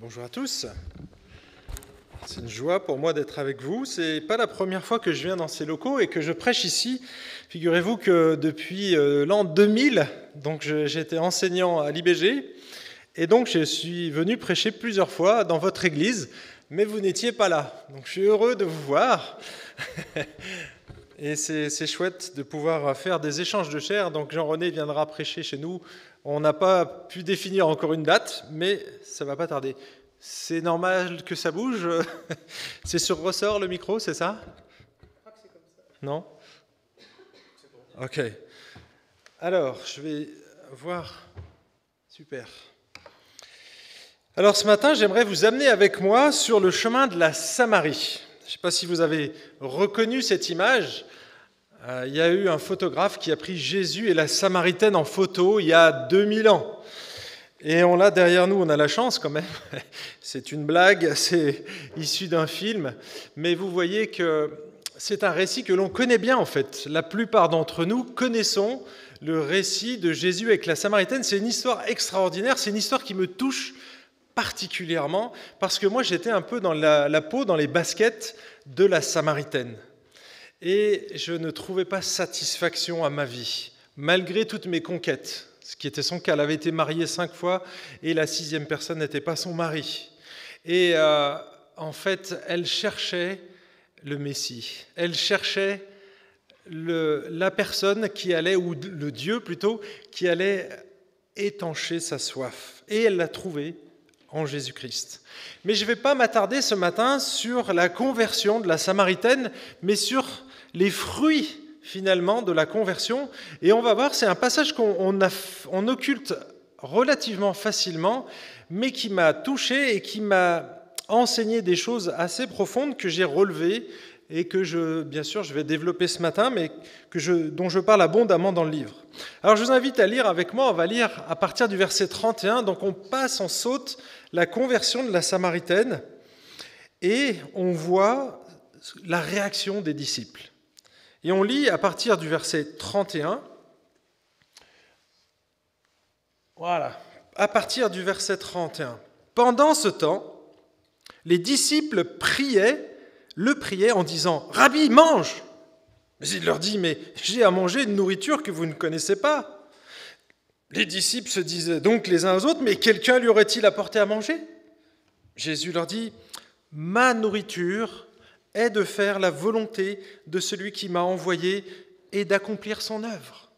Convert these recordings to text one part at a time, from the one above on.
Bonjour à tous. C'est une joie pour moi d'être avec vous. C'est pas la première fois que je viens dans ces locaux et que je prêche ici. Figurez-vous que depuis l'an 2000, donc j'étais enseignant à l'IBG et donc je suis venu prêcher plusieurs fois dans votre église, mais vous n'étiez pas là. Donc je suis heureux de vous voir. Et c'est chouette de pouvoir faire des échanges de chair. Donc Jean-René viendra prêcher chez nous. On n'a pas pu définir encore une date, mais ça ne va pas tarder. C'est normal que ça bouge. C'est sur ressort le micro, c'est ça? Je crois que c'est comme ça. Non? C'est bon. Ok. Alors, je vais voir. Super. Alors ce matin, j'aimerais vous amener avec moi sur le chemin de la Samarie. Je ne sais pas si vous avez reconnu cette image. Il y a eu un photographe qui a pris Jésus et la Samaritaine en photo il y a 2000 ans. Et on l'a derrière nous, on a la chance quand même. C'est une blague, c'est issu d'un film. Mais vous voyez que c'est un récit que l'on connaît bien en fait. La plupart d'entre nous connaissons le récit de Jésus avec la Samaritaine. C'est une histoire extraordinaire, c'est une histoire qui me touche particulièrement parce que moi j'étais un peu dans la peau, dans les baskets de la Samaritaine. Et je ne trouvais pas satisfaction à ma vie, malgré toutes mes conquêtes. Ce qui était son cas, elle avait été mariée 5 fois et la 6e personne n'était pas son mari. Et en fait, elle cherchait le Messie. Elle cherchait la personne qui allait, ou le Dieu plutôt, qui allait étancher sa soif. Et elle l'a trouvé en Jésus-Christ. Mais je ne vais pas m'attarder ce matin sur la conversion de la Samaritaine, mais sur les fruits finalement de la conversion. Et on va voir, c'est un passage qu'on occulte relativement facilement, mais qui m'a touché et qui m'a enseigné des choses assez profondes que j'ai relevées et que bien sûr, je vais développer ce matin, mais dont je parle abondamment dans le livre. Alors je vous invite à lire avec moi, on va lire à partir du verset 31, donc on saute la conversion de la Samaritaine et on voit la réaction des disciples. Et on lit à partir du verset 31, voilà, à partir du verset 31. Pendant ce temps, les disciples le priaient en disant « Rabbi, mange !» Mais il leur dit « Mais j'ai à manger une nourriture que vous ne connaissez pas. » Les disciples se disaient donc les uns aux autres « Mais quelqu'un lui aurait-il apporté à manger ?» Jésus leur dit « Ma nourriture est de faire la volonté de celui qui m'a envoyé et d'accomplir son œuvre.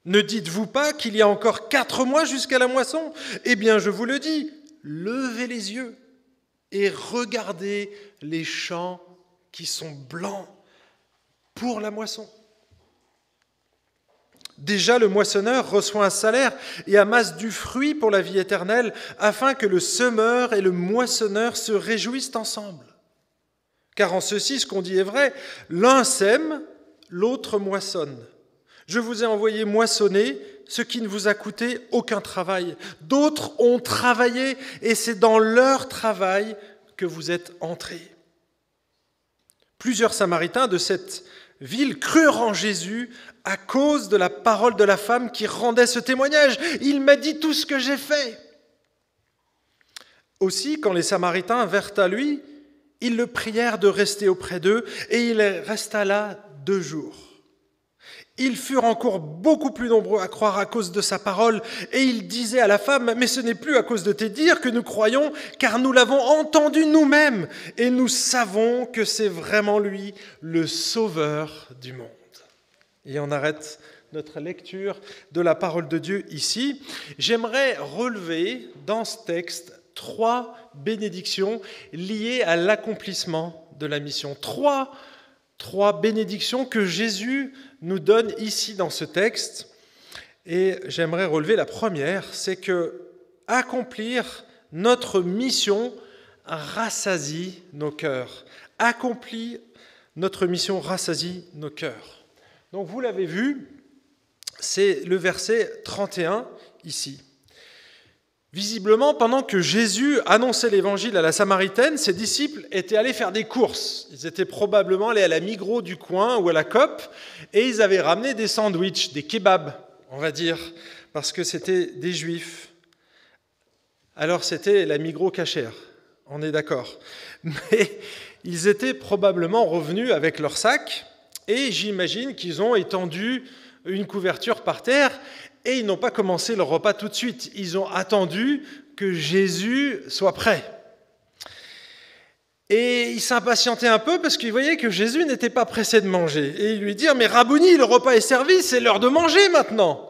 Ne dites-vous pas qu'il y a encore 4 mois jusqu'à la moisson? Eh bien, je vous le dis, levez les yeux et regardez les champs qui sont blancs pour la moisson. Déjà, le moissonneur reçoit un salaire et amasse du fruit pour la vie éternelle, afin que le semeur et le moissonneur se réjouissent ensemble. Car en ceci, ce qu'on dit est vrai, l'un sème, l'autre moissonne. Je vous ai envoyé moissonner ce qui ne vous a coûté aucun travail. D'autres ont travaillé et c'est dans leur travail que vous êtes entrés. Plusieurs Samaritains de cette ville crurent en Jésus à cause de la parole de la femme qui rendait ce témoignage. Il m'a dit tout ce que j'ai fait. Aussi, quand les Samaritains vinrent à lui, ils le prièrent de rester auprès d'eux, et il resta là 2 jours. Ils furent encore beaucoup plus nombreux à croire à cause de sa parole, et il disait à la femme, « Mais ce n'est plus à cause de tes dires que nous croyons, car nous l'avons entendu nous-mêmes, et nous savons que c'est vraiment lui, le Sauveur du monde. » Et on arrête notre lecture de la parole de Dieu ici. J'aimerais relever dans ce texte 3 bénédictions liées à l'accomplissement de la mission. 3 bénédictions que Jésus nous donne ici dans ce texte. Et j'aimerais relever la première, c'est que accomplir notre mission rassasie nos cœurs. Accomplir notre mission rassasie nos cœurs. Donc vous l'avez vu, c'est le verset 31 ici. Visiblement, pendant que Jésus annonçait l'évangile à la Samaritaine, ses disciples étaient allés faire des courses. Ils étaient probablement allés à la Migros du coin ou à la Coop et ils avaient ramené des sandwichs, des kebabs, on va dire, parce que c'était des Juifs. Alors c'était la Migros cachère, on est d'accord. Mais ils étaient probablement revenus avec leur sac et j'imagine qu'ils ont étendu une couverture par terre et ils n'ont pas commencé leur repas tout de suite. Ils ont attendu que Jésus soit prêt. Et ils s'impatientaient un peu parce qu'ils voyaient que Jésus n'était pas pressé de manger. Et ils lui dirent « Mais Rabouni, le repas est servi, c'est l'heure de manger maintenant !»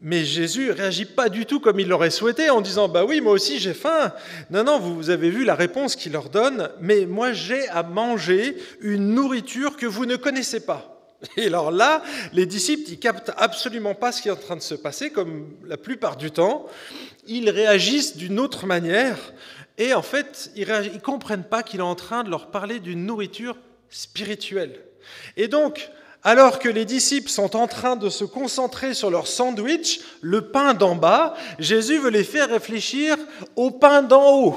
Mais Jésus ne réagit pas du tout comme il l'aurait souhaité en disant « Bah oui, moi aussi j'ai faim. » Non, vous avez vu la réponse qu'il leur donne. « Mais moi j'ai à manger une nourriture que vous ne connaissez pas. » Et alors là, les disciples, ils captent absolument pas ce qui est en train de se passer, comme la plupart du temps. Ils réagissent d'une autre manière. Et en fait, ils ne comprennent pas qu'il est en train de leur parler d'une nourriture spirituelle. Et donc, alors que les disciples sont en train de se concentrer sur leur sandwich, le pain d'en bas, Jésus veut les faire réfléchir au pain d'en haut.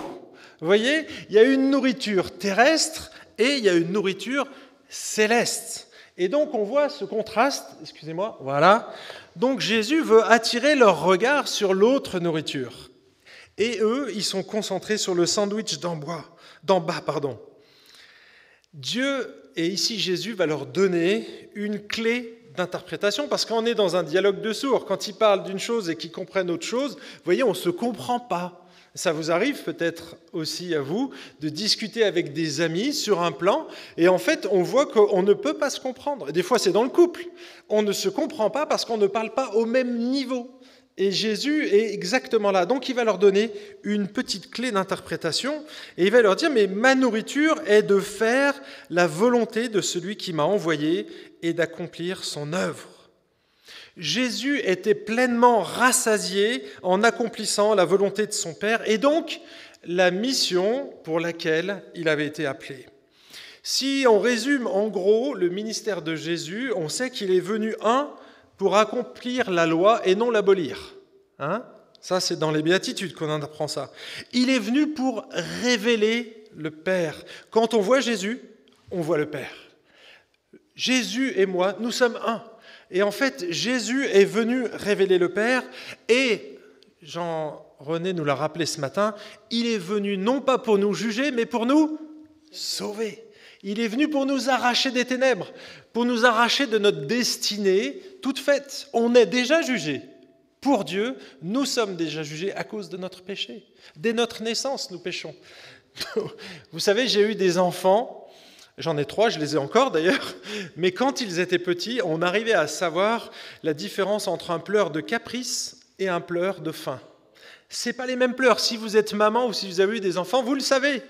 Vous voyez, il y a une nourriture terrestre et il y a une nourriture céleste. Et donc, on voit ce contraste, voilà. Donc, Jésus veut attirer leur regard sur l'autre nourriture. Et eux, ils sont concentrés sur le sandwich d'en bas. Dieu, et ici Jésus, va leur donner une clé d'interprétation, parce qu'on est dans un dialogue de sourds. Quand ils parlent d'une chose et qu'ils comprennent autre chose, vous voyez, on ne se comprend pas. Ça vous arrive peut-être aussi à vous de discuter avec des amis sur un plan, et en fait, on voit qu'on ne peut pas se comprendre. Des fois, c'est dans le couple. On ne se comprend pas parce qu'on ne parle pas au même niveau. Et Jésus est exactement là. Donc il va leur donner une petite clé d'interprétation et il va leur dire « Mais ma nourriture est de faire la volonté de celui qui m'a envoyé et d'accomplir son œuvre. » Jésus était pleinement rassasié en accomplissant la volonté de son Père et donc la mission pour laquelle il avait été appelé. Si on résume en gros le ministère de Jésus, on sait qu'il est venu pour accomplir la loi et non l'abolir. Ça, c'est dans les Béatitudes qu'on en apprend ça. Il est venu pour révéler le Père. Quand on voit Jésus, on voit le Père. Jésus et moi, nous sommes un. Et en fait, Jésus est venu révéler le Père et, Jean-René nous l'a rappelé ce matin, il est venu non pas pour nous juger, mais pour nous sauver. Il est venu pour nous arracher des ténèbres, pour nous arracher de notre destinée toute faite. On est déjà jugés. Pour Dieu, nous sommes déjà jugés à cause de notre péché. Dès notre naissance, nous péchons. Vous savez, j'ai eu des enfants, j'en ai 3, je les ai encore d'ailleurs, mais quand ils étaient petits, on arrivait à savoir la différence entre un pleur de caprice et un pleur de faim. Ce n'est pas les mêmes pleurs. Si vous êtes maman ou si vous avez eu des enfants, vous le savez.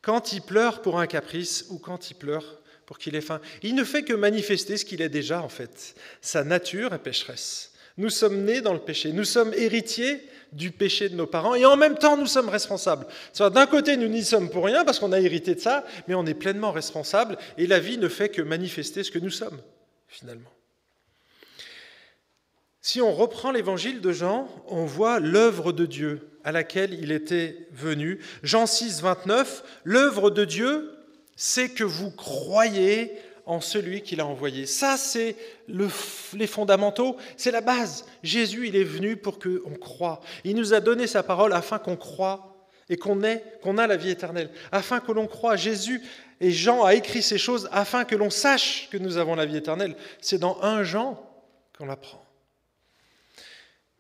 Quand il pleure pour un caprice ou quand il pleure pour qu'il ait faim. Il ne fait que manifester ce qu'il est déjà en fait. Sa nature est pécheresse. Nous sommes nés dans le péché. Nous sommes héritiers du péché de nos parents et en même temps nous sommes responsables. D'un côté nous n'y sommes pour rien parce qu'on a hérité de ça, mais on est pleinement responsables et la vie ne fait que manifester ce que nous sommes finalement. Si on reprend l'évangile de Jean, on voit l'œuvre de Dieu à laquelle il était venu. Jean 6, 29, l'œuvre de Dieu, c'est que vous croyez en celui qu'il a envoyé. Ça, c'est les fondamentaux, c'est la base. Jésus, il est venu pour qu'on croie. Il nous a donné sa parole afin qu'on croie et qu'on a la vie éternelle. Afin que l'on croie. Jésus et Jean a écrit ces choses afin que l'on sache que nous avons la vie éternelle. C'est dans 1 Jean qu'on l'apprend.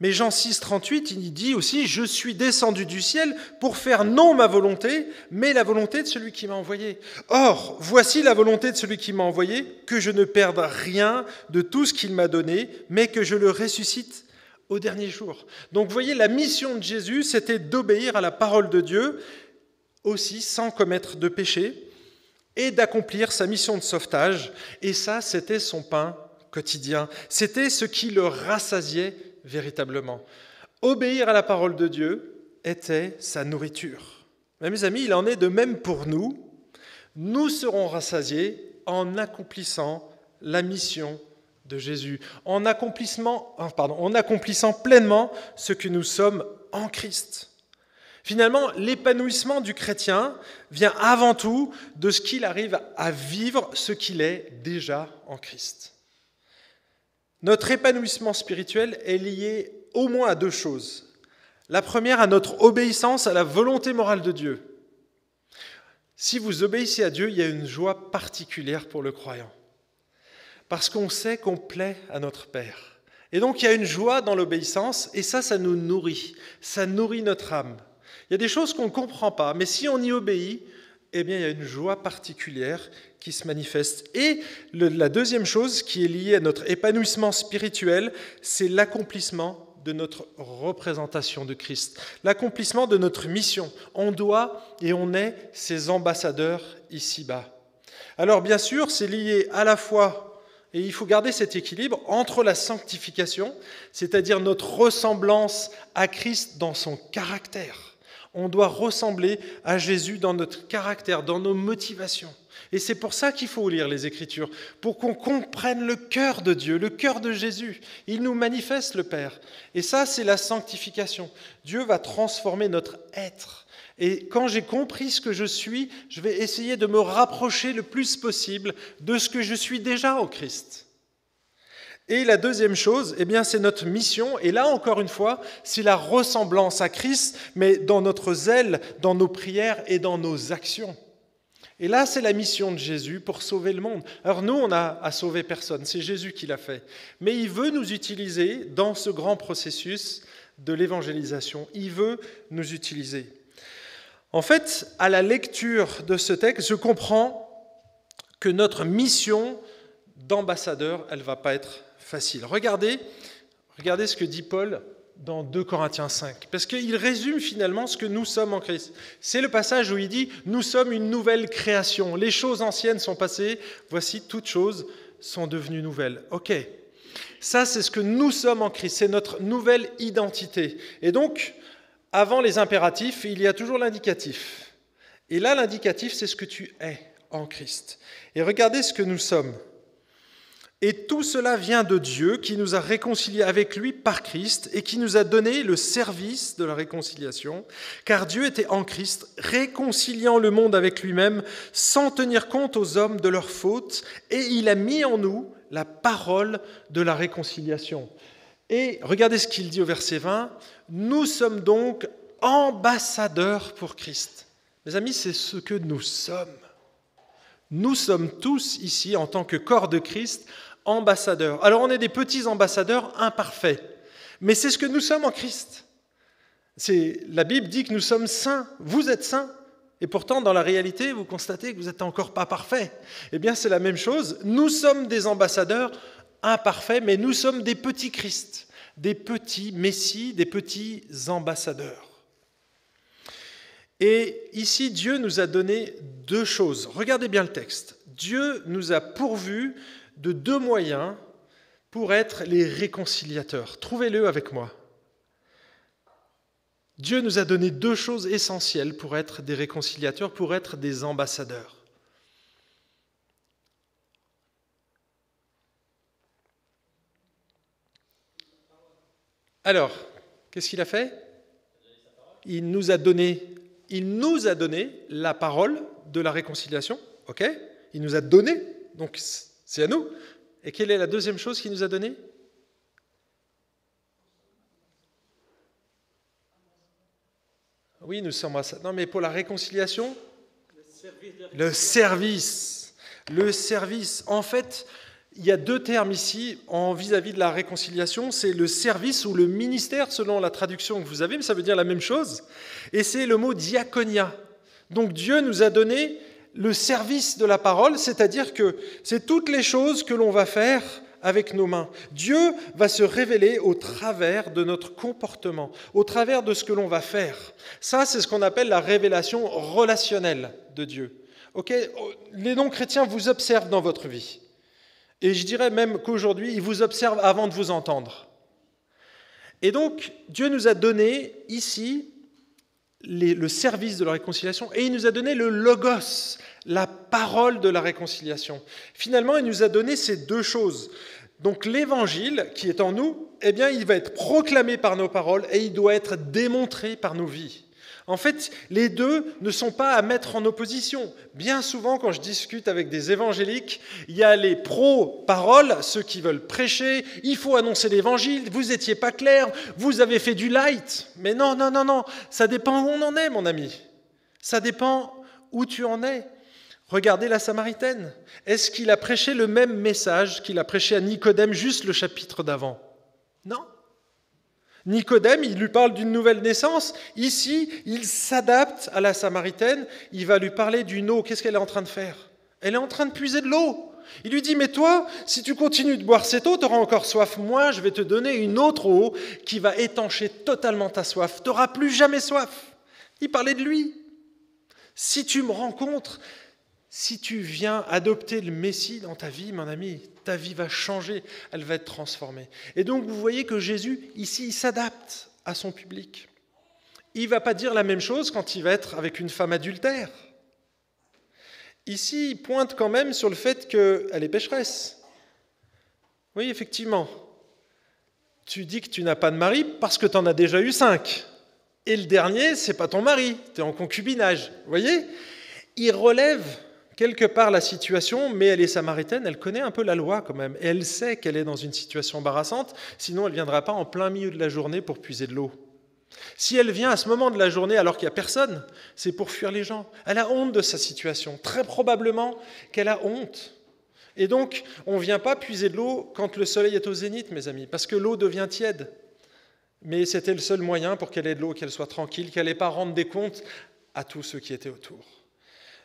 Mais Jean 6, 38, il dit aussi « Je suis descendu du ciel pour faire non ma volonté, mais la volonté de celui qui m'a envoyé. Or, voici la volonté de celui qui m'a envoyé, que je ne perde rien de tout ce qu'il m'a donné, mais que je le ressuscite au dernier jour. » Donc, vous voyez, la mission de Jésus, c'était d'obéir à la parole de Dieu, aussi sans commettre de péché, et d'accomplir sa mission de sauvetage. Et ça, c'était son pain quotidien. C'était ce qui le rassasiait véritablement. Obéir à la parole de Dieu était sa nourriture. Mais mes amis, il en est de même pour nous. Nous serons rassasiés en accomplissant la mission de Jésus, en accomplissant pleinement ce que nous sommes en Christ. Finalement, l'épanouissement du chrétien vient avant tout de ce qu'il arrive à vivre, ce qu'il est déjà en Christ. Notre épanouissement spirituel est lié au moins à 2 choses. La première, à notre obéissance à la volonté morale de Dieu. Si vous obéissez à Dieu, il y a une joie particulière pour le croyant. Parce qu'on sait qu'on plaît à notre Père. Et donc il y a une joie dans l'obéissance, et ça nous nourrit. Ça nourrit notre âme. Il y a des choses qu'on ne comprend pas, mais si on y obéit, eh bien il y a une joie particulière qui se manifeste. Et la deuxième chose qui est liée à notre épanouissement spirituel, c'est l'accomplissement de notre représentation de Christ, l'accomplissement de notre mission. On doit et on est ses ambassadeurs ici-bas. Alors bien sûr, c'est lié à la fois, et il faut garder cet équilibre, entre la sanctification, c'est-à-dire notre ressemblance à Christ dans son caractère. On doit ressembler à Jésus dans notre caractère, dans nos motivations. Et c'est pour ça qu'il faut lire les Écritures, pour qu'on comprenne le cœur de Dieu, le cœur de Jésus. Il nous manifeste le Père. Et ça, c'est la sanctification. Dieu va transformer notre être. Et quand j'ai compris ce que je suis, je vais essayer de me rapprocher le plus possible de ce que je suis déjà en Christ. Et la deuxième chose, eh bien, c'est notre mission. Et là, encore une fois, c'est la ressemblance à Christ, mais dans notre zèle, dans nos prières et dans nos actions. Et là, c'est la mission de Jésus pour sauver le monde. Alors nous, on n'a à sauver personne, c'est Jésus qui l'a fait. Mais il veut nous utiliser dans ce grand processus de l'évangélisation. Il veut nous utiliser. En fait, à la lecture de ce texte, je comprends que notre mission d'ambassadeur, elle ne va pas être facile. Regardez ce que dit Paul dans 2 Corinthiens 5, parce qu'il résume finalement ce que nous sommes en Christ. C'est le passage où il dit « Nous sommes une nouvelle création, les choses anciennes sont passées, voici toutes choses sont devenues nouvelles. » Ok, ça c'est ce que nous sommes en Christ, c'est notre nouvelle identité. Et donc, avant les impératifs, il y a toujours l'indicatif. Et là, l'indicatif, c'est ce que tu es en Christ. Et regardez ce que nous sommes. Et tout cela vient de Dieu qui nous a réconciliés avec lui par Christ et qui nous a donné le service de la réconciliation, car Dieu était en Christ, réconciliant le monde avec lui-même sans tenir compte aux hommes de leurs fautes, et il a mis en nous la parole de la réconciliation. Et regardez ce qu'il dit au verset 20, « Nous sommes donc ambassadeurs pour Christ. » Mes amis, c'est ce que nous sommes. Nous sommes tous ici, en tant que corps de Christ, ambassadeurs. Alors on est des petits ambassadeurs imparfaits, mais c'est ce que nous sommes en Christ. La Bible dit que nous sommes saints, vous êtes saints, et pourtant dans la réalité, vous constatez que vous n'êtes encore pas parfaits. Eh bien c'est la même chose, nous sommes des ambassadeurs imparfaits, mais nous sommes des petits Christ, des petits Messies, des petits ambassadeurs. Et ici, Dieu nous a donné 2 choses. Regardez bien le texte. Dieu nous a pourvus de 2 moyens pour être les réconciliateurs. Trouvez-le avec moi. Dieu nous a donné 2 choses essentielles pour être des réconciliateurs, pour être des ambassadeurs. Alors, qu'est-ce qu'il a fait ? Il nous a donné la parole de la réconciliation. Ok ? Il nous a donné, donc c'est à nous. Et quelle est la deuxième chose qu'il nous a donnée ? Oui, nous sommes... Non, mais pour la réconciliation, le service. En fait, il y a 2 termes ici vis-à-vis de la réconciliation. C'est le service ou le ministère, selon la traduction que vous avez, mais ça veut dire la même chose. Et c'est le mot diaconia. Donc Dieu nous a donné le service de la parole, c'est-à-dire que c'est toutes les choses que l'on va faire avec nos mains. Dieu va se révéler au travers de notre comportement, au travers de ce que l'on va faire. Ça, c'est ce qu'on appelle la révélation relationnelle de Dieu. Okay ? Les non-chrétiens vous observent dans votre vie. Et je dirais même qu'aujourd'hui, ils vous observent avant de vous entendre. Et donc, Dieu nous a donné ici le service de la réconciliation, et il nous a donné le logos, la parole de la réconciliation. Finalement, il nous a donné ces 2 choses. Donc l'évangile qui est en nous, eh bien, il va être proclamé par nos paroles et il doit être démontré par nos vies. En fait, les deux ne sont pas à mettre en opposition. Bien souvent, quand je discute avec des évangéliques, il y a les pro-paroles, ceux qui veulent prêcher, il faut annoncer l'évangile, vous n'étiez pas clair, vous avez fait du light. Mais non, non, non, non, ça dépend où on en est, mon ami. Ça dépend où tu en es. Regardez la Samaritaine. Est-ce qu'il a prêché le même message qu'il a prêché à Nicodème juste le chapitre d'avant? Non. Nicodème, il lui parle d'une nouvelle naissance. Ici, il s'adapte à la Samaritaine. Il va lui parler d'une eau. Qu'est-ce qu'elle est en train de faire? Elle est en train de puiser de l'eau. Il lui dit, mais toi, si tu continues de boire cette eau, tu auras encore soif. Moi, je vais te donner une autre eau qui va étancher totalement ta soif. Tu n'auras plus jamais soif. Il parlait de lui. Si tu me rencontres, si tu viens adopter le Messie dans ta vie, mon ami, ta vie va changer, elle va être transformée. Et donc, vous voyez que Jésus, ici, il s'adapte à son public. Il ne va pas dire la même chose quand il va être avec une femme adultère. Ici, il pointe quand même sur le fait qu'elle est pécheresse. Oui, effectivement. Tu dis que tu n'as pas de mari parce que tu en as déjà eu 5. Et le dernier, ce n'est pas ton mari, tu es en concubinage. Vous voyez? Il relève quelque part la situation, mais elle est samaritaine, elle connaît un peu la loi quand même, et elle sait qu'elle est dans une situation embarrassante, sinon elle ne viendra pas en plein milieu de la journée pour puiser de l'eau. Si elle vient à ce moment de la journée alors qu'il n'y a personne, c'est pour fuir les gens. Elle a honte de sa situation, très probablement qu'elle a honte. Et donc, on ne vient pas puiser de l'eau quand le soleil est au zénith, mes amis, parce que l'eau devient tiède. Mais c'était le seul moyen pour qu'elle ait de l'eau, qu'elle soit tranquille, qu'elle n'ait pas à rendre des comptes à tous ceux qui étaient autour.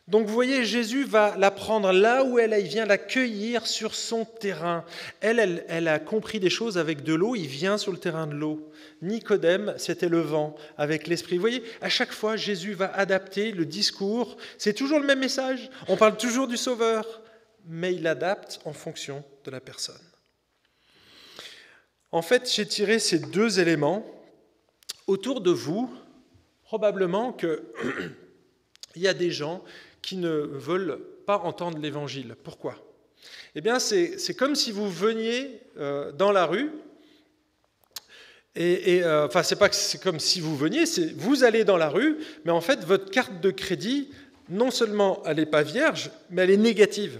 Donc vous voyez, Jésus va la prendre là où elle est, il vient la cueillir sur son terrain. Elle a compris des choses avec de l'eau, il vient sur le terrain de l'eau. Nicodème, c'était le vent avec l'esprit. Vous voyez, à chaque fois, Jésus va adapter le discours. C'est toujours le même message, on parle toujours du Sauveur, mais il adapte en fonction de la personne. En fait, j'ai tiré ces deux éléments. Autour de vous, probablement qu'il y a des gens qui ne veulent pas entendre l'Évangile. Pourquoi? Eh bien, c'est comme si vous veniez dans la rue, enfin, c'est pas que c'est comme si vous veniez, c'est vous allez dans la rue, mais en fait, votre carte de crédit, non seulement elle n'est pas vierge, mais elle est négative.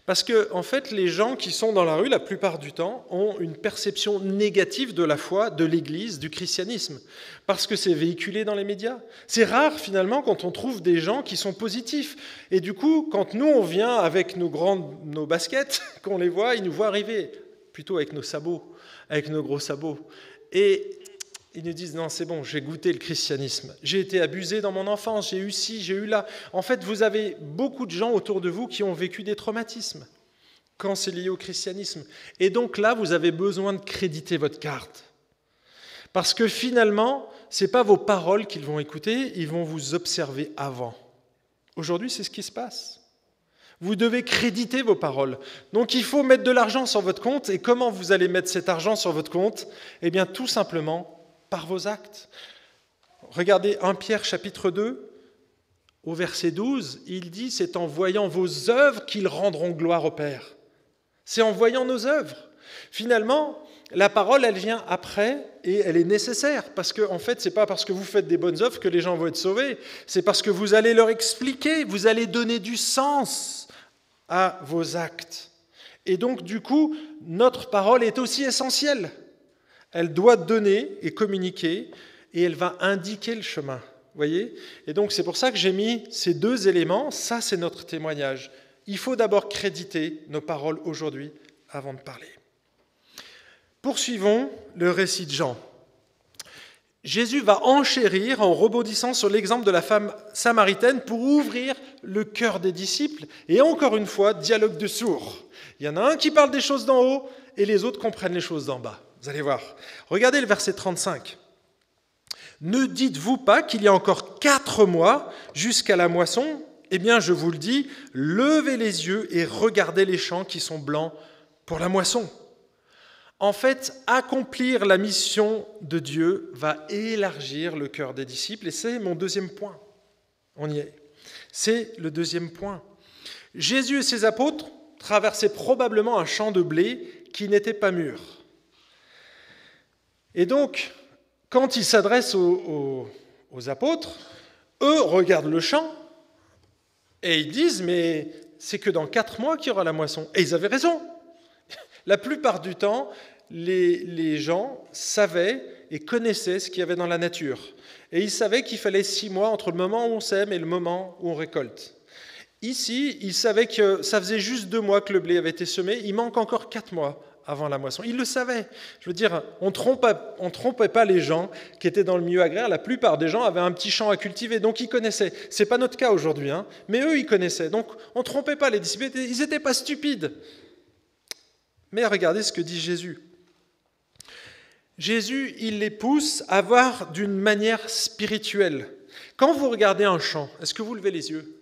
Parce que, en fait, les gens qui sont dans la rue, la plupart du temps, ont une perception négative de la foi, de l'Église, du christianisme, parce que c'est véhiculé dans les médias. C'est rare, finalement, quand on trouve des gens qui sont positifs. Et du coup, quand nous, on vient avec nos baskets, qu'on les voit, ils nous voient arriver, plutôt avec nos sabots, avec nos gros sabots. Et ils nous disent, non, c'est bon, j'ai goûté le christianisme. J'ai été abusé dans mon enfance, j'ai eu ci, j'ai eu là. En fait, vous avez beaucoup de gens autour de vous qui ont vécu des traumatismes quand c'est lié au christianisme. Et donc là, vous avez besoin de créditer votre carte. Parce que finalement, ce n'est pas vos paroles qu'ils vont écouter, ils vont vous observer avant. Aujourd'hui, c'est ce qui se passe. Vous devez créditer vos paroles. Donc il faut mettre de l'argent sur votre compte. Et comment vous allez mettre cet argent sur votre compte? Eh bien, tout simplement par vos actes. Regardez 1 Pierre chapitre 2, au verset 12, il dit « C'est en voyant vos œuvres qu'ils rendront gloire au Père. » C'est en voyant nos œuvres. Finalement, la parole, elle vient après et elle est nécessaire parce que, en fait, ce n'est pas parce que vous faites des bonnes œuvres que les gens vont être sauvés. C'est parce que vous allez leur expliquer, vous allez donner du sens à vos actes. Et donc, du coup, notre parole est aussi essentielle. Elle doit donner et communiquer, et elle va indiquer le chemin. Voyez ? Et donc, c'est pour ça que j'ai mis ces deux éléments. Ça, c'est notre témoignage. Il faut d'abord créditer nos paroles aujourd'hui avant de parler. Poursuivons le récit de Jean. Jésus va enchérir en rebondissant sur l'exemple de la femme samaritaine pour ouvrir le cœur des disciples. Et encore une fois, dialogue de sourds. Il y en a un qui parle des choses d'en haut et les autres comprennent les choses d'en bas. Vous allez voir. Regardez le verset 35. « Ne dites-vous pas qu'il y a encore 4 mois jusqu'à la moisson ? Eh bien, je vous le dis, levez les yeux et regardez les champs qui sont blancs pour la moisson. » En fait, accomplir la mission de Dieu va élargir le cœur des disciples, et c'est mon deuxième point. On y est. C'est le deuxième point. Jésus et ses apôtres traversaient probablement un champ de blé qui n'était pas mûr. Et donc, quand ils s'adressent aux aux apôtres. Eux regardent le champ et ils disent « mais c'est que dans 4 mois qu'il y aura la moisson ». Et ils avaient raison. La plupart du temps, les gens savaient et connaissaient ce qu'il y avait dans la nature. Et ils savaient qu'il fallait 6 mois entre le moment où on sème et le moment où on récolte. Ici, ils savaient que ça faisait juste 2 mois que le blé avait été semé. Il manque encore 4 mois avant la moisson. Ils le savaient. Je veux dire, on ne trompait pas les gens qui étaient dans le milieu agraire. La plupart des gens avaient un petit champ à cultiver, donc ils connaissaient. Ce n'est pas notre cas aujourd'hui, hein, mais eux, ils connaissaient. Donc on ne trompait pas les disciples, ils n'étaient pas stupides. Mais regardez ce que dit Jésus. Jésus, il les pousse à voir d'une manière spirituelle. Quand vous regardez un champ, est-ce que vous levez les yeux ?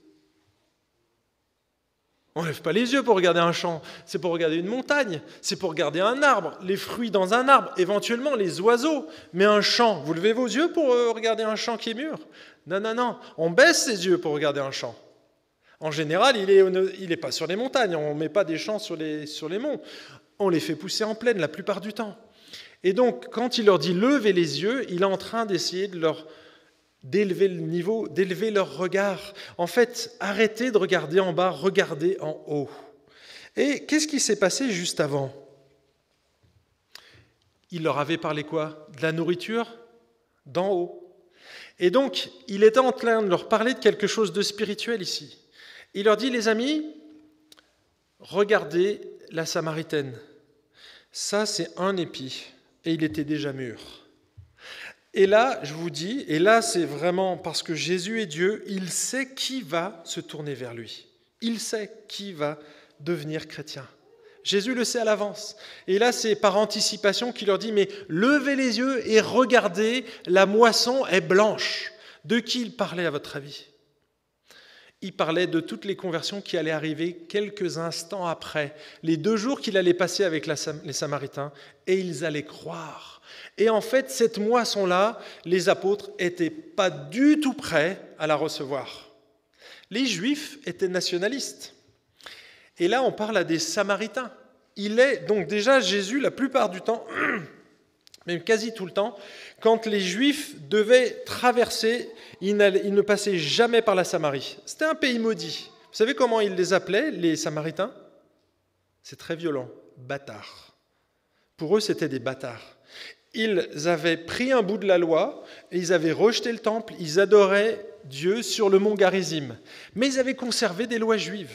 On ne lève pas les yeux pour regarder un champ, c'est pour regarder une montagne, c'est pour regarder un arbre, les fruits dans un arbre, éventuellement les oiseaux. Mais un champ, vous levez vos yeux pour regarder un champ qui est mûr ? Non, on baisse les yeux pour regarder un champ. En général, il n'est pas sur les montagnes, on ne met pas des champs sur les monts. On les fait pousser en plaine la plupart du temps. Et donc, quand il leur dit « levez les yeux », il est en train d'essayer d'élever le niveau, d'élever leur regard. En fait, arrêtez de regarder en bas, regardez en haut. Et qu'est-ce qui s'est passé juste avant ? Il leur avait parlé quoi ? De la nourriture d'en haut. Et donc, il était en train de leur parler de quelque chose de spirituel ici. Il leur dit, les amis, regardez la Samaritaine. Ça, c'est un épi, et il était déjà mûr. Et là, je vous dis, et là c'est vraiment parce que Jésus est Dieu, il sait qui va se tourner vers lui. Il sait qui va devenir chrétien. Jésus le sait à l'avance. Et là, c'est par anticipation qu'il leur dit, mais levez les yeux et regardez, la moisson est blanche. De qui il parlait à votre avis ? Il parlait de toutes les conversions qui allaient arriver quelques instants après, les 2 jours qu'il allait passer avec les Samaritains, et ils allaient croire. Et en fait, cette moisson-là, les apôtres n'étaient pas du tout prêts à la recevoir. Les Juifs étaient nationalistes. Et là, on parle à des Samaritains. Il est donc déjà Jésus, la plupart du temps, même quasi tout le temps, quand les Juifs devaient traverser, ils ne passaient jamais par la Samarie. C'était un pays maudit. Vous savez comment ils les appelaient, les Samaritains ? C'est très violent, bâtards. Pour eux, c'était des bâtards. Ils avaient pris un bout de la loi et ils avaient rejeté le temple, ils adoraient Dieu sur le mont Garizim. Mais ils avaient conservé des lois juives.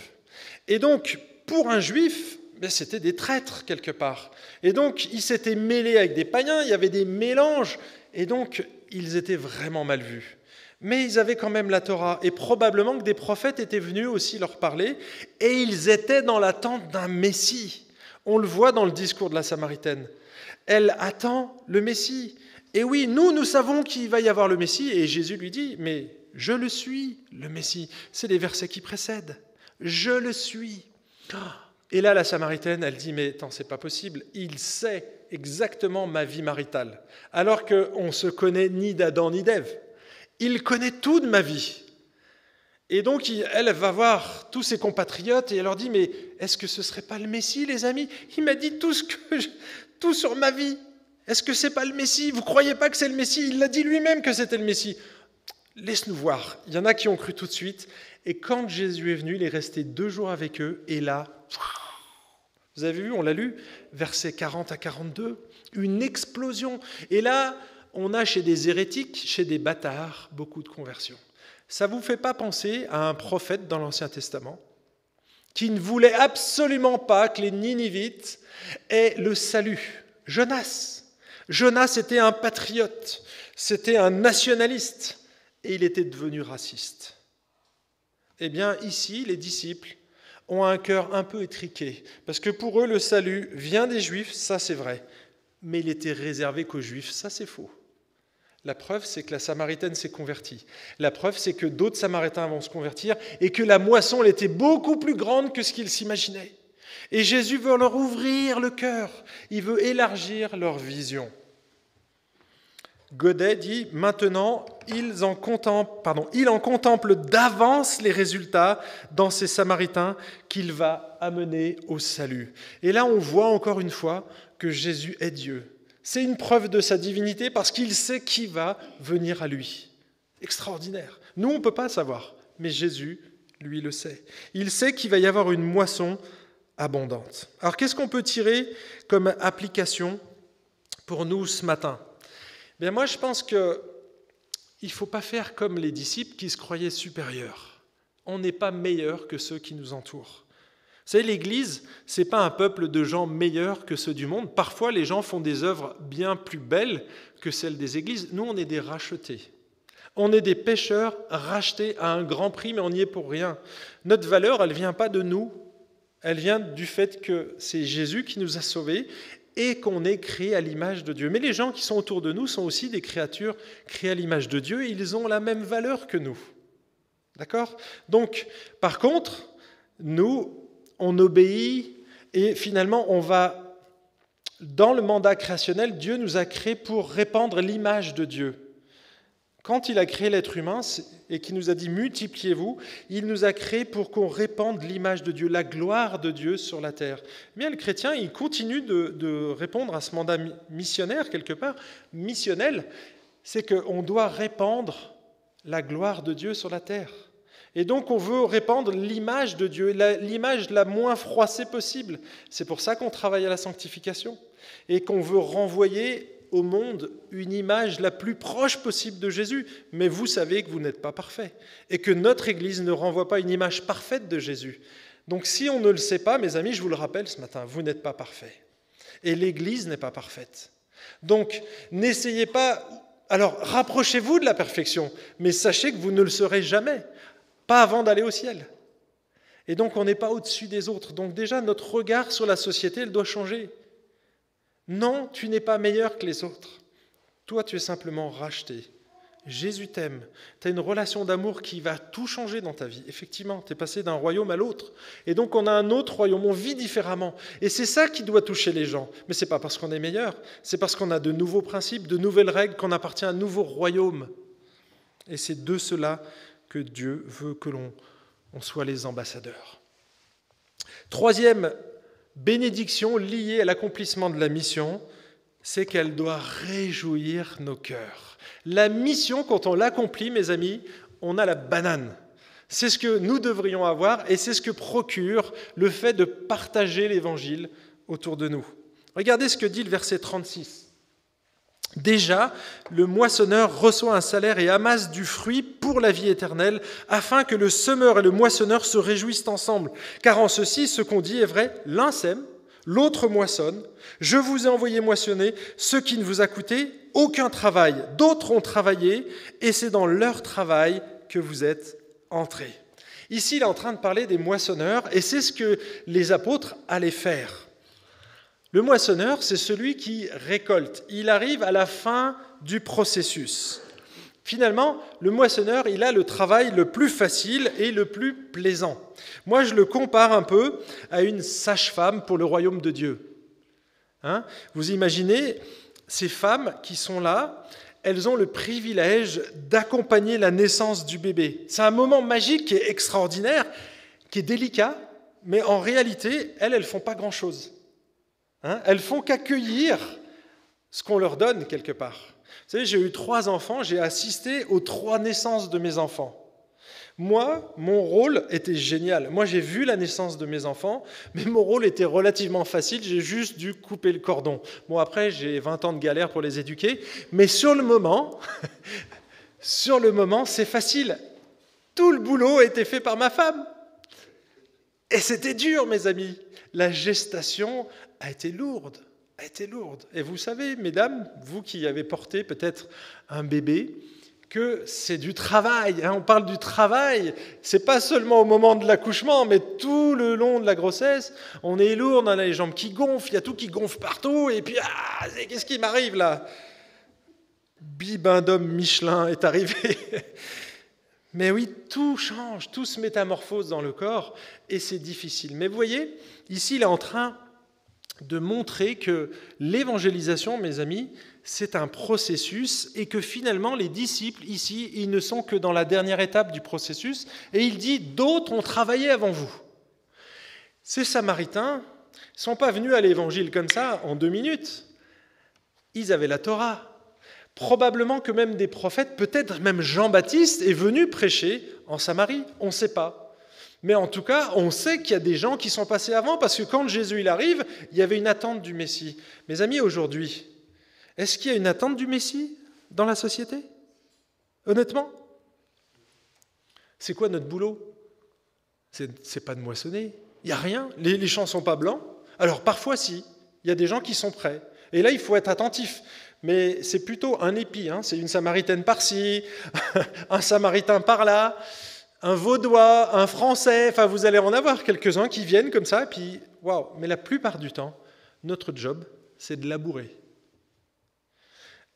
Et donc, pour un juif, c'était des traîtres quelque part. Et donc, ils s'étaient mêlés avec des païens, il y avait des mélanges, et donc, ils étaient vraiment mal vus. Mais ils avaient quand même la Torah, et probablement que des prophètes étaient venus aussi leur parler, et ils étaient dans l'attente d'un Messie. On le voit dans le discours de la Samaritaine. Elle attend le Messie. Et oui, nous savons qu'il va y avoir le Messie, et Jésus lui dit, mais je le suis, le Messie. C'est les versets qui précèdent. Je le suis. Et là, la Samaritaine, elle dit, mais attends, c'est pas possible. Il sait exactement ma vie maritale, alors qu'on ne se connaît ni d'Adam ni d'Ève. Il connaît tout de ma vie. Et donc, elle va voir tous ses compatriotes et elle leur dit, mais est-ce que ce ne serait pas le Messie, les amis ? Il m'a dit tout sur ma vie. Est-ce que ce n'est pas le Messie ? Vous ne croyez pas que c'est le Messie ? Il l'a dit lui-même que c'était le Messie. Laisse-nous voir. Il y en a qui ont cru tout de suite. Et quand Jésus est venu, il est resté 2 jours avec eux. Et là, vous avez vu, on l'a lu, versets 40 à 42, une explosion. Et là, on a chez des hérétiques, chez des bâtards, beaucoup de conversions. Ça ne vous fait pas penser à un prophète dans l'Ancien Testament qui ne voulait absolument pas que les Ninivites aient le salut ? Jonas. Jonas était un patriote, c'était un nationaliste et il était devenu raciste. Eh bien, ici, les disciples ont un cœur un peu étriqué, parce que pour eux, le salut vient des Juifs, ça c'est vrai, mais il était réservé qu'aux Juifs, ça c'est faux. La preuve, c'est que la Samaritaine s'est convertie. La preuve, c'est que d'autres Samaritains vont se convertir et que la moisson, elle était beaucoup plus grande que ce qu'ils s'imaginaient. Et Jésus veut leur ouvrir le cœur, il veut élargir leur vision. Godet dit, maintenant, il en contemple d'avance les résultats dans ces Samaritains qu'il va amener au salut. Et là, on voit encore une fois que Jésus est Dieu. C'est une preuve de sa divinité parce qu'il sait qui va venir à lui. Extraordinaire. Nous, on ne peut pas savoir, mais Jésus, lui, le sait. Il sait qu'il va y avoir une moisson abondante. Alors, qu'est-ce qu'on peut tirer comme application pour nous ce matin ? Bien, moi, je pense qu'il ne faut pas faire comme les disciples qui se croyaient supérieurs. On n'est pas meilleur que ceux qui nous entourent. Vous savez, l'Église, ce n'est pas un peuple de gens meilleurs que ceux du monde. Parfois, les gens font des œuvres bien plus belles que celles des églises. Nous, on est des rachetés. On est des pécheurs rachetés à un grand prix, mais on n'y est pour rien. Notre valeur, elle ne vient pas de nous. Elle vient du fait que c'est Jésus qui nous a sauvés et qu'on est créé à l'image de Dieu. Mais les gens qui sont autour de nous sont aussi des créatures créées à l'image de Dieu et ils ont la même valeur que nous. D'accord ? Donc, par contre, nous, on obéit et finalement, on va, dans le mandat créationnel, Dieu nous a créés pour répandre l'image de Dieu. Quand il a créé l'être humain et qu'il nous a dit « multipliez-vous », il nous a créés pour qu'on répande l'image de Dieu, la gloire de Dieu sur la terre. Mais le chrétien, il continue de répondre à ce mandat missionnaire, quelque part, missionnel, c'est qu'on doit répandre la gloire de Dieu sur la terre. Et donc on veut répandre l'image de Dieu, l'image la moins froissée possible. C'est pour ça qu'on travaille à la sanctification et qu'on veut renvoyer au monde une image la plus proche possible de Jésus. Mais vous savez que vous n'êtes pas parfait et que notre Église ne renvoie pas une image parfaite de Jésus. Donc si on ne le sait pas, mes amis, je vous le rappelle ce matin, vous n'êtes pas parfait. Et l'Église n'est pas parfaite. Donc n'essayez pas... Alors rapprochez-vous de la perfection, mais sachez que vous ne le serez jamais, pas avant d'aller au ciel. Et donc on n'est pas au-dessus des autres. Donc déjà notre regard sur la société, elle doit changer. Non, tu n'es pas meilleur que les autres. Toi, tu es simplement racheté. Jésus t'aime. Tu as une relation d'amour qui va tout changer dans ta vie. Effectivement, tu es passé d'un royaume à l'autre. Et donc, on a un autre royaume, on vit différemment. Et c'est ça qui doit toucher les gens. Mais ce n'est pas parce qu'on est meilleur, c'est parce qu'on a de nouveaux principes, de nouvelles règles, qu'on appartient à un nouveau royaume. Et c'est de cela que Dieu veut que l'on soit les ambassadeurs. Troisième bénédiction liée à l'accomplissement de la mission, c'est qu'elle doit réjouir nos cœurs. La mission, quand on l'accomplit, mes amis, on a la banane. C'est ce que nous devrions avoir et c'est ce que procure le fait de partager l'Évangile autour de nous. Regardez ce que dit le verset 36. Déjà, le moissonneur reçoit un salaire et amasse du fruit pour la vie éternelle, afin que le semeur et le moissonneur se réjouissent ensemble. Car en ceci, ce qu'on dit est vrai, l'un sème, l'autre moissonne. Je vous ai envoyé moissonner ce qui ne vous a coûté aucun travail. D'autres ont travaillé, et c'est dans leur travail que vous êtes entrés. Ici, il est en train de parler des moissonneurs, et c'est ce que les apôtres allaient faire. Le moissonneur, c'est celui qui récolte. Il arrive à la fin du processus. Finalement, le moissonneur, il a le travail le plus facile et le plus plaisant. Moi, je le compare un peu à une sage-femme pour le royaume de Dieu. Vous imaginez ces femmes qui sont là, elles ont le privilège d'accompagner la naissance du bébé. C'est un moment magique qui est extraordinaire, qui est délicat, mais en réalité, elles ne font pas grand-chose. Elles font qu'accueillir ce qu'on leur donne quelque part. Vous savez, j'ai eu 3 enfants, j'ai assisté aux 3 naissances de mes enfants. Moi, mon rôle était génial. Moi, j'ai vu la naissance de mes enfants, mais mon rôle était relativement facile, j'ai juste dû couper le cordon. Bon, après, j'ai 20 ans de galère pour les éduquer, mais sur le moment, c'est facile. Tout le boulot a été fait par ma femme. Et c'était dur, mes amis. La gestation a été lourde. Et vous savez, mesdames, vous qui avez porté peut-être un bébé, que c'est du travail. On parle du travail. C'est pas seulement au moment de l'accouchement, mais tout le long de la grossesse. On est lourd, on a les jambes qui gonflent, il y a tout qui gonfle partout. Et puis, qu'est-ce qui m'arrive là ? Bibendum Michelin est arrivé. Mais oui, tout change, tout se métamorphose dans le corps et c'est difficile. Mais vous voyez, ici, il est en train de montrer que l'évangélisation, mes amis, c'est un processus et que finalement, les disciples, ici, ils ne sont que dans la dernière étape du processus. Et il dit, d'autres ont travaillé avant vous. Ces Samaritains ne sont pas venus à l'évangile comme ça en 2 minutes. Ils avaient la Torah. Probablement que même des prophètes, peut-être même Jean-Baptiste est venu prêcher en Samarie, on ne sait pas. Mais en tout cas, on sait qu'il y a des gens qui sont passés avant, parce que quand Jésus il arrive, il y avait une attente du Messie. Mes amis, aujourd'hui, est-ce qu'il y a une attente du Messie dans la société? Honnêtement? C'est quoi notre boulot? C'est pas de moissonner. Il n'y a rien. Les champs ne sont pas blancs. Alors parfois, si. Il y a des gens qui sont prêts. Et là, il faut être attentif. Mais c'est plutôt un épi. C'est une Samaritaine par-ci, un Samaritain par-là, un Vaudois, un Français. Enfin, vous allez en avoir quelques-uns qui viennent comme ça. Et puis, waouh. Mais la plupart du temps, notre job, c'est de labourer.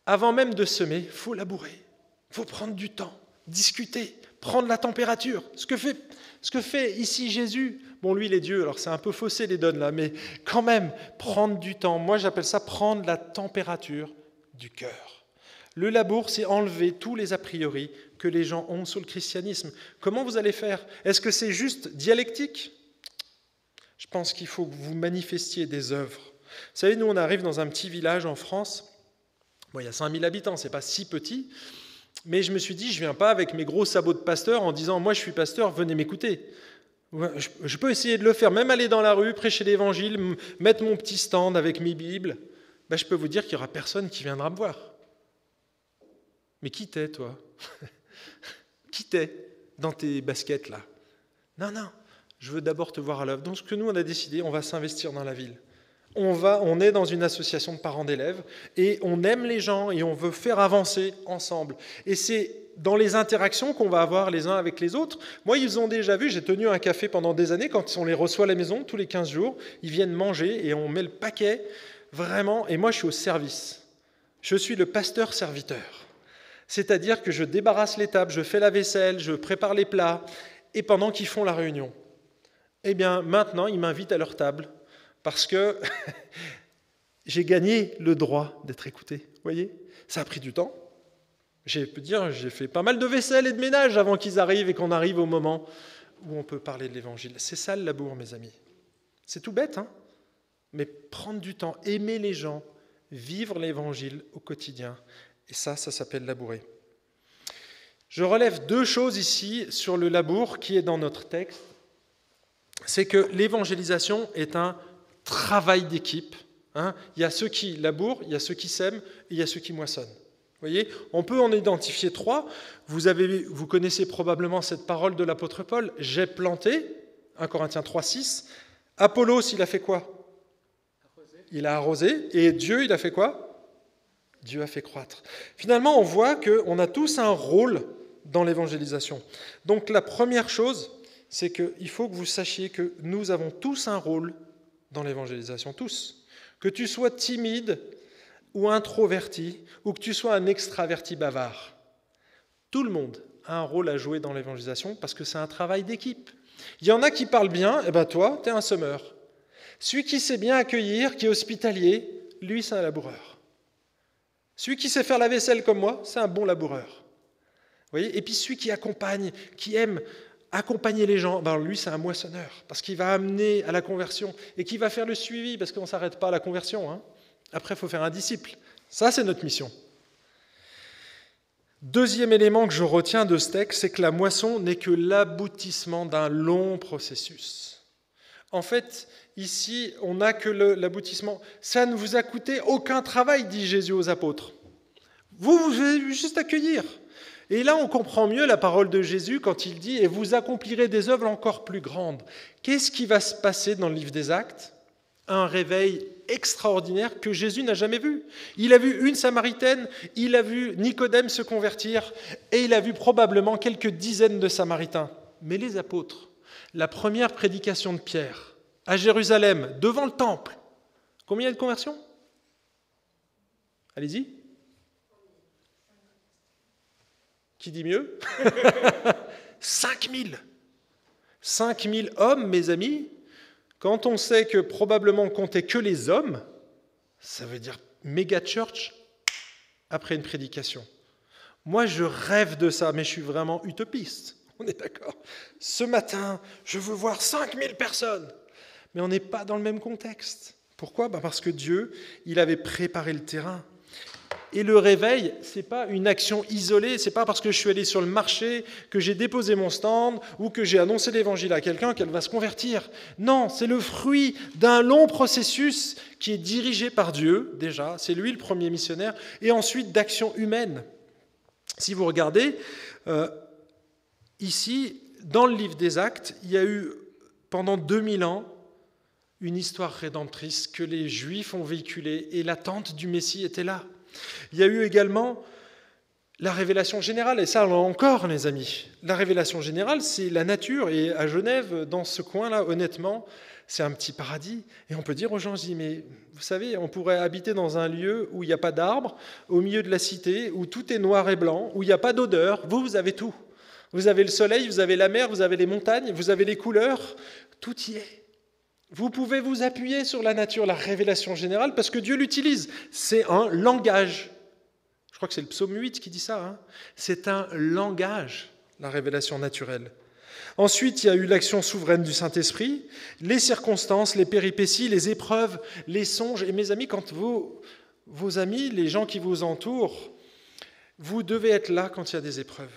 Avant même de semer, il faut labourer. Il faut prendre du temps, discuter, prendre la température. Ce que fait ici Jésus, bon, lui, il est Dieu, alors c'est un peu faussé les donnes là, mais quand même, prendre du temps. Moi, j'appelle ça prendre la température du cœur. Le labour, c'est enlever tous les a priori que les gens ont sur le christianisme. Comment vous allez faire? Est-ce que c'est juste dialectique? Je pense qu'il faut que vous manifestiez des œuvres. Vous savez, nous, on arrive dans un petit village en France. Bon, il y a 5000 habitants, c'est pas si petit. Mais je me suis dit, je ne viens pas avec mes gros sabots de pasteur en disant « moi je suis pasteur, venez m'écouter ». Je peux essayer de le faire, même aller dans la rue, prêcher l'évangile, mettre mon petit stand avec mes Bibles. Ben, je peux vous dire qu'il n'y aura personne qui viendra me voir. Mais qui t'es, toi? Qui t'es dans tes baskets là? Non, je veux d'abord te voir à l'œuvre. Donc ce que nous on a décidé, on va s'investir dans la ville. On est dans une association de parents d'élèves et on aime les gens et on veut faire avancer ensemble. Et c'est dans les interactions qu'on va avoir les uns avec les autres. Moi, ils ont déjà vu, j'ai tenu un café pendant des années, quand on les reçoit à la maison, tous les 15 jours, ils viennent manger et on met le paquet, vraiment, et moi je suis au service. Je suis le pasteur-serviteur. C'est-à-dire que je débarrasse les tables, je fais la vaisselle, je prépare les plats, et pendant qu'ils font la réunion, eh bien maintenant, ils m'invitent à leur table. Parce que j'ai gagné le droit d'être écouté. Vous voyez, ça a pris du temps. J'ai fait pas mal de vaisselle et de ménage avant qu'ils arrivent et qu'on arrive au moment où on peut parler de l'évangile. C'est ça le labour, mes amis. C'est tout bête, mais prendre du temps, aimer les gens, vivre l'évangile au quotidien. Et ça s'appelle labourer. Je relève 2 choses ici sur le labour qui est dans notre texte. C'est que l'évangélisation est un travail d'équipe. Il y a ceux qui labourent, il y a ceux qui sèment, et il y a ceux qui moissonnent. Vous voyez, on peut en identifier 3. Vous connaissez probablement cette parole de l'apôtre Paul. J'ai planté, 1 Corinthiens 3,6. Apollos, il a fait quoi? Il a arrosé. Et Dieu, il a fait quoi? Dieu a fait croître. Finalement, on voit qu'on a tous un rôle dans l'évangélisation. Donc la première chose, c'est qu'il faut que vous sachiez que nous avons tous un rôle dans l'évangélisation, tous. Que tu sois timide ou introverti, ou que tu sois un extraverti bavard. Tout le monde a un rôle à jouer dans l'évangélisation parce que c'est un travail d'équipe. Il y en a qui parlent bien, et bien toi, tu es un semeur. Celui qui sait bien accueillir, qui est hospitalier, lui, c'est un laboureur. Celui qui sait faire la vaisselle comme moi, c'est un bon laboureur. Vous voyez ? Et puis celui qui accompagne, qui aime accompagner les gens, ben lui c'est un moissonneur, parce qu'il va amener à la conversion, et qui va faire le suivi, parce qu'on ne s'arrête pas à la conversion. Après, il faut faire un disciple. Ça, c'est notre mission. Deuxième élément que je retiens de ce texte, c'est que la moisson n'est que l'aboutissement d'un long processus. En fait, ici, on n'a que l'aboutissement. Ça ne vous a coûté aucun travail, dit Jésus aux apôtres. Vous devez juste accueillir. Et là, on comprend mieux la parole de Jésus quand il dit « Et vous accomplirez des œuvres encore plus grandes ». Qu'est-ce qui va se passer dans le livre des Actes ? Un réveil extraordinaire que Jésus n'a jamais vu. Il a vu une Samaritaine, il a vu Nicodème se convertir, et il a vu probablement quelques dizaines de Samaritains. Mais les apôtres, la première prédication de Pierre, à Jérusalem, devant le temple, combien de conversions ? Allez-y. Qui dit mieux ? 5000. 5000 hommes, mes amis. Quand on sait que probablement on comptait que les hommes, ça veut dire méga church après une prédication. Moi, je rêve de ça, mais je suis vraiment utopiste. On est d'accord ? Ce matin, je veux voir 5000 personnes. Mais on n'est pas dans le même contexte. Pourquoi ? Parce que Dieu, il avait préparé le terrain. Et le réveil, ce n'est pas une action isolée, ce n'est pas parce que je suis allé sur le marché, que j'ai déposé mon stand ou que j'ai annoncé l'évangile à quelqu'un qu'elle va se convertir. Non, c'est le fruit d'un long processus qui est dirigé par Dieu, déjà, c'est lui le premier missionnaire, et ensuite d'actions humaines. Si vous regardez, ici, dans le livre des Actes, il y a eu, pendant 2000 ans, une histoire rédemptrice que les Juifs ont véhiculée, et l'attente du Messie était là. Il y a eu également la révélation générale, et ça, encore, les amis. La révélation générale, c'est la nature, et à Genève, dans ce coin-là, honnêtement, c'est un petit paradis. Et on peut dire aux gens, je dis, mais vous savez, on pourrait habiter dans un lieu où il n'y a pas d'arbres, au milieu de la cité, où tout est noir et blanc, où il n'y a pas d'odeur. Vous avez tout. Vous avez le soleil, vous avez la mer, vous avez les montagnes, vous avez les couleurs, tout y est. Vous pouvez vous appuyer sur la nature, la révélation générale, parce que Dieu l'utilise. C'est un langage. Je crois que c'est le psaume 8 qui dit ça. Hein. C'est un langage, la révélation naturelle. Ensuite, il y a eu l'action souveraine du Saint-Esprit, les circonstances, les péripéties, les épreuves, les songes. Et mes amis, quand vos amis, les gens qui vous entourent, vous devez être là quand il y a des épreuves.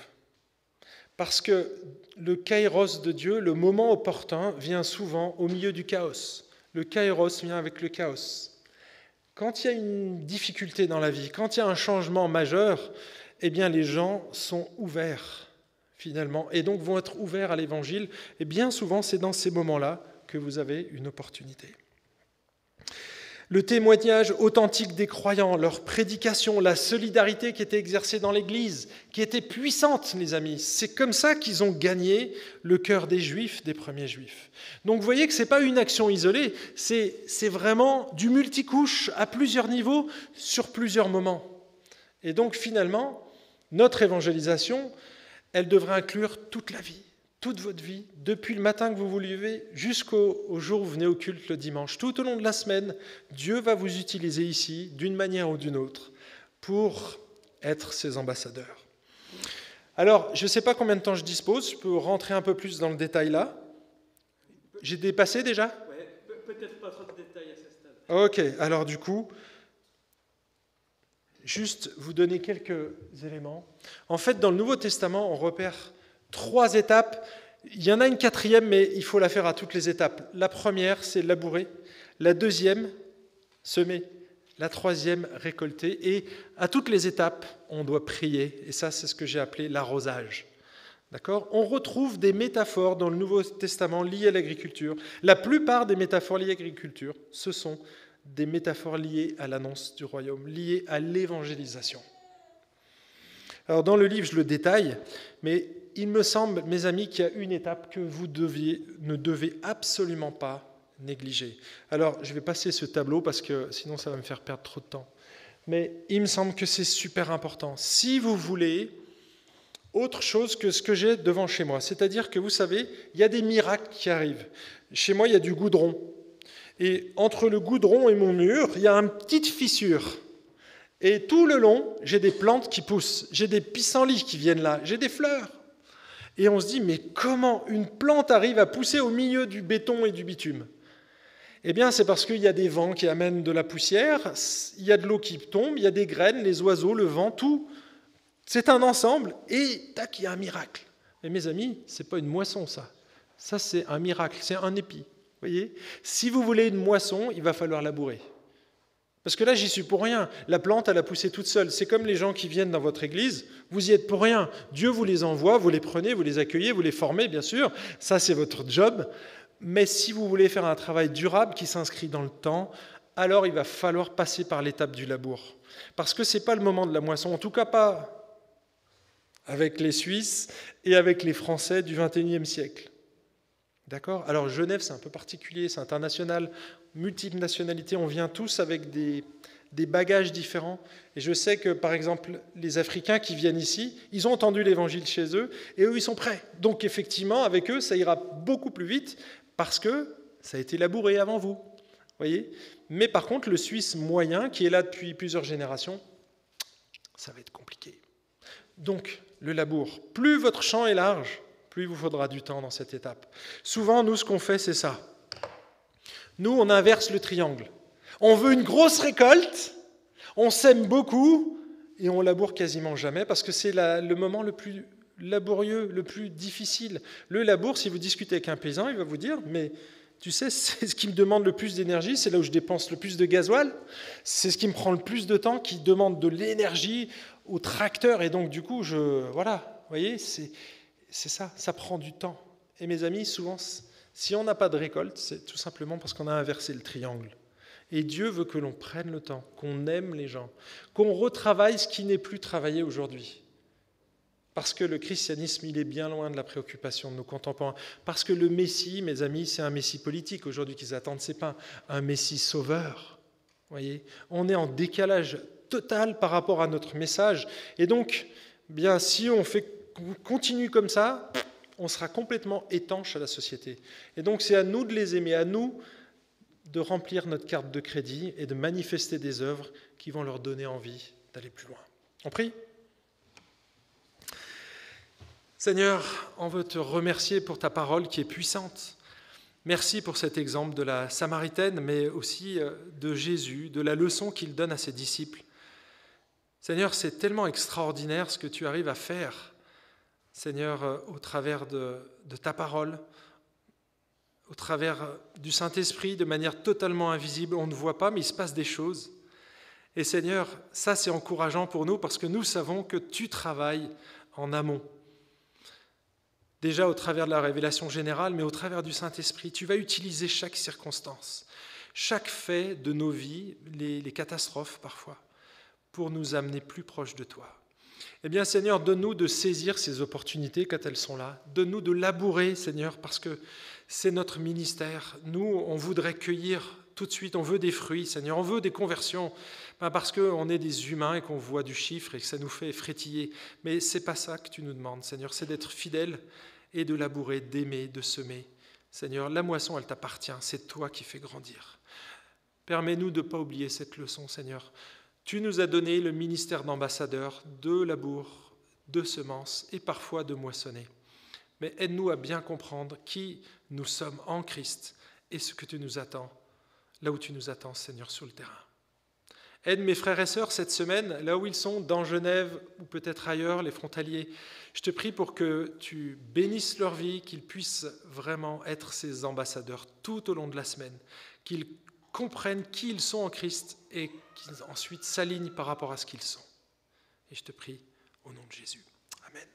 Parce que le kairos de Dieu, le moment opportun, vient souvent au milieu du chaos. Le kairos vient avec le chaos. Quand il y a une difficulté dans la vie, quand il y a un changement majeur, eh bien les gens sont ouverts, finalement, et donc vont être ouverts à l'Évangile. Et bien souvent, c'est dans ces moments-là que vous avez une opportunité. Le témoignage authentique des croyants, leur prédication, la solidarité qui était exercée dans l'Église, qui était puissante, les amis. C'est comme ça qu'ils ont gagné le cœur des Juifs, des premiers Juifs. Donc vous voyez que ce n'est pas une action isolée, c'est vraiment du multicouche à plusieurs niveaux, sur plusieurs moments. Et donc finalement, notre évangélisation, elle devrait inclure toute la vie. Toute votre vie, depuis le matin que vous vous levez jusqu'au jour où vous venez au culte le dimanche. Tout au long de la semaine, Dieu va vous utiliser ici, d'une manière ou d'une autre, pour être ses ambassadeurs. Alors, je ne sais pas combien de temps je dispose, je peux rentrer un peu plus dans le détail là. J'ai dépassé déjà ? Oui, peut-être pas trop de détails à ce stade. Ok, alors du coup, juste vous donner quelques éléments. En fait, dans le Nouveau Testament, on repère 3 étapes. Il y en a une 4e, mais il faut la faire à toutes les étapes. La première, c'est labourer. La 2e, semer. La 3e, récolter. Et à toutes les étapes, on doit prier. Et ça, c'est ce que j'ai appelé l'arrosage. D'accord ? On retrouve des métaphores dans le Nouveau Testament liées à l'agriculture. La plupart des métaphores liées à l'agriculture, ce sont des métaphores liées à l'annonce du royaume, liées à l'évangélisation. Alors dans le livre, je le détaille, mais il me semble, mes amis, qu'il y a une étape que vous ne devez absolument pas négliger. Alors, je vais passer ce tableau parce que sinon ça va me faire perdre trop de temps. Mais il me semble que c'est super important. Si vous voulez autre chose que ce que j'ai devant chez moi, c'est-à-dire que vous savez, il y a des miracles qui arrivent. Chez moi, il y a du goudron. Et entre le goudron et mon mur, il y a une petite fissure. Et tout le long, j'ai des plantes qui poussent. J'ai des pissenlits qui viennent là. J'ai des fleurs. Et on se dit, mais comment une plante arrive à pousser au milieu du béton et du bitume ? Eh bien, c'est parce qu'il y a des vents qui amènent de la poussière, il y a de l'eau qui tombe, il y a des graines, les oiseaux, le vent, tout. C'est un ensemble, et tac, il y a un miracle. Et mes amis, ce n'est pas une moisson, ça. Ça, c'est un miracle, c'est un épi. Voyez ? Si vous voulez une moisson, il va falloir labourer. Parce que là, j'y suis pour rien. La plante, elle a poussé toute seule. C'est comme les gens qui viennent dans votre église. Vous y êtes pour rien. Dieu vous les envoie, vous les prenez, vous les accueillez, vous les formez, bien sûr. Ça, c'est votre job. Mais si vous voulez faire un travail durable qui s'inscrit dans le temps, alors il va falloir passer par l'étape du labour. Parce que ce n'est pas le moment de la moisson. En tout cas, pas avec les Suisses et avec les Français du XXIe siècle. D'accord ? Alors Genève, c'est un peu particulier, c'est international, multiples nationalités, on vient tous avec des bagages différents. Et je sais que, par exemple, les Africains qui viennent ici, ils ont entendu l'évangile chez eux, et eux, ils sont prêts. Donc effectivement, avec eux, ça ira beaucoup plus vite, parce que ça a été labouré avant vous. Voyez ? Mais par contre, le Suisse moyen, qui est là depuis plusieurs générations, ça va être compliqué. Donc, le labour, plus votre champ est large, plus il vous faudra du temps dans cette étape. Souvent, nous, ce qu'on fait, c'est ça. Nous, on inverse le triangle. On veut une grosse récolte, On sème beaucoup et on laboure quasiment jamais parce que c'est le moment le plus laborieux, le plus difficile. Le labour, si vous discutez avec un paysan, il va vous dire, mais tu sais, c'est ce qui me demande le plus d'énergie, c'est là où je dépense le plus de gasoil, c'est ce qui me prend le plus de temps, qui demande de l'énergie au tracteur. Et donc, du coup, voilà, vous voyez, c'est ça prend du temps. Et mes amis, souvent, si on n'a pas de récolte, c'est tout simplement parce qu'on a inversé le triangle. Et Dieu veut que l'on prenne le temps, qu'on aime les gens, qu'on retravaille ce qui n'est plus travaillé aujourd'hui. Parce que le christianisme, il est bien loin de la préoccupation de nos contemporains. Parce que le Messie, mes amis, c'est un Messie politique aujourd'hui qu'ils attendent. Ce n'est pas un Messie sauveur. Voyez, on est en décalage total par rapport à notre message. Et donc, bien, si on continue comme ça, on sera complètement étanche à la société. Et donc, c'est à nous de les aimer, à nous de remplir notre carte de crédit et de manifester des œuvres qui vont leur donner envie d'aller plus loin. On prie ? Seigneur, on veut te remercier pour ta parole qui est puissante. Merci pour cet exemple de la Samaritaine, mais aussi de Jésus, de la leçon qu'il donne à ses disciples. Seigneur, c'est tellement extraordinaire ce que tu arrives à faire, Seigneur, au travers de ta parole, au travers du Saint-Esprit, de manière totalement invisible. On ne voit pas, mais il se passe des choses. Et Seigneur, ça c'est encourageant pour nous parce que nous savons que tu travailles en amont. Déjà au travers de la révélation générale, mais au travers du Saint-Esprit, tu vas utiliser chaque circonstance, chaque fait de nos vies, les catastrophes parfois, pour nous amener plus proches de toi. Eh bien, Seigneur, donne-nous de saisir ces opportunités quand elles sont là. Donne-nous de labourer, Seigneur, parce que c'est notre ministère. Nous, on voudrait cueillir tout de suite, on veut des fruits, Seigneur, on veut des conversions, parce qu'on est des humains et qu'on voit du chiffre et que ça nous fait frétiller. Mais ce n'est pas ça que tu nous demandes, Seigneur, c'est d'être fidèle et de labourer, d'aimer, de semer. Seigneur, la moisson, elle t'appartient, c'est toi qui fais grandir. Permets-nous de ne pas oublier cette leçon, Seigneur. Tu nous as donné le ministère d'ambassadeur, de labour, de semences et parfois de moissonner. Mais aide-nous à bien comprendre qui nous sommes en Christ et ce que tu nous attends, là où tu nous attends, Seigneur, sur le terrain. Aide mes frères et sœurs cette semaine, là où ils sont, dans Genève ou peut-être ailleurs, les frontaliers. Je te prie pour que tu bénisses leur vie, qu'ils puissent vraiment être ces ambassadeurs tout au long de la semaine, qu'ils comprennent qui ils sont en Christ et qu'ils ensuite s'alignent par rapport à ce qu'ils sont. Et je te prie au nom de Jésus. Amen.